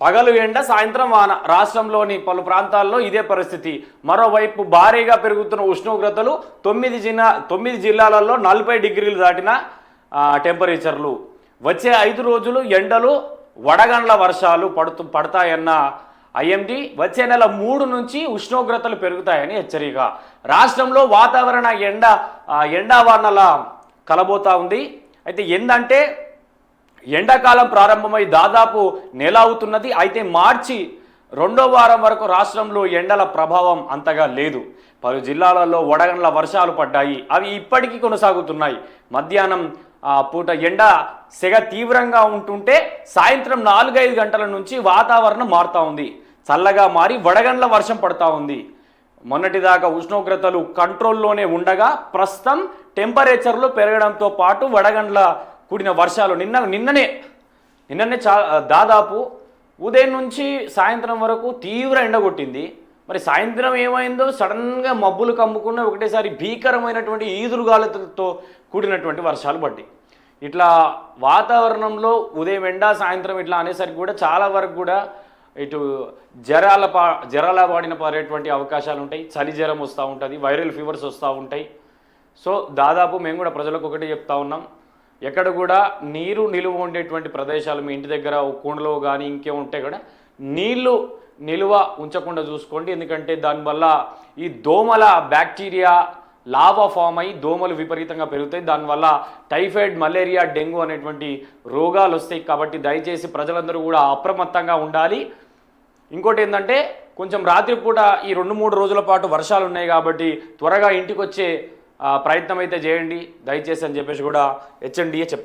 పగలు ఎండ సాయంత్రం వాన రాష్ట్రంలోని పలు ప్రాంతాల్లో ఇదే పరిస్థితి. మరోవైపు భారీగా పెరుగుతున్న ఉష్ణోగ్రతలు 9 జిల్లాలలో 40 డిగ్రీలు దాటిన టెంపరేచర్లు. వచ్చే 5 రోజులు ఎండలు వడగండ్ల వర్షాలు పడతాయన్న ఐఎండీ వచ్చే నెల 3 నుంచి ఉష్ణోగ్రతలు పెరుగుతాయని హెచ్చరిక. రాష్ట్రంలో వాతావరణ ఎండావానల కలబోతా ఉంది. అయితే ఏందంటే ఎండాకాలం ప్రారంభమై దాదాపు నెల అవుతున్నది. అయితే మార్చి 2వ వారం వరకు రాష్ట్రంలో ఎండల ప్రభావం అంతగా లేదు. పలు జిల్లాలలో వడగండ్ల వర్షాలు పడ్డాయి. అవి ఇప్పటికీ కొనసాగుతున్నాయి. మధ్యాహ్నం పూట ఎండ సెగ తీవ్రంగా ఉంటుంటే సాయంత్రం 4-5 గంటల నుంచి వాతావరణం మారుతూ ఉంది. చల్లగా మారి వడగండ్ల వర్షం పడతా ఉంది. మొన్నటిదాకా ఉష్ణోగ్రతలు కంట్రోల్లోనే ఉండగా ప్రస్తుతం టెంపరేచర్లు పెరగడంతో పాటు వడగండ్ల కూడిన వర్షాలు నిన్ననే దాదాపు ఉదయం నుంచి సాయంత్రం వరకు తీవ్ర ఎండ కొట్టింది. మరి సాయంత్రం ఏమైందో సడన్గా మబ్బులు కమ్ముకున్న ఒకటేసారి భీకరమైనటువంటి ఈదురుగాలులతో కూడినటువంటి వర్షాలు పడ్డాయి. ఇట్లా వాతావరణంలో ఉదయం ఎండ సాయంత్రం ఇట్లా అనేసరికి కూడా చాలా వరకు కూడా ఇటు జ్వరాల బాడిన పడేటువంటి అవకాశాలు ఉంటాయి. చలి జ్వరం వస్తూ ఉంటుంది, వైరల్ ఫీవర్స్ వస్తూ ఉంటాయి. సో దాదాపు మేము కూడా ప్రజలకు ఒకటి చెప్తా ఉన్నాం, ఎక్కడ కూడా నీరు నిలువ ఉండేటువంటి ప్రదేశాలు మీ ఇంటి దగ్గర కుండలో కానీ ఇంకే ఉంటే కూడా నీళ్లు నిలువ ఉంచకుండా చూసుకోండి. ఎందుకంటే దానివల్ల ఈ దోమల బ్యాక్టీరియా లావా ఫామ్ అయ్యి దోమలు విపరీతంగా పెరుగుతాయి. దానివల్ల టైఫాయిడ్, మలేరియా, డెంగ్యూ అనేటువంటి రోగాలు వస్తాయి. కాబట్టి దయచేసి ప్రజలందరూ కూడా అప్రమత్తంగా ఉండాలి. ఇంకోటి ఏంటంటే కొంచెం రాత్రిపూట ఈ 2-3 రోజుల పాటు వర్షాలు ఉన్నాయి కాబట్టి త్వరగా ఇంటికి వచ్చే ప్రయత్నం అయితే చేయండి దయచేసి అని చెప్పేసి కూడా హెచ్ఎండిఏ చెప్తాం.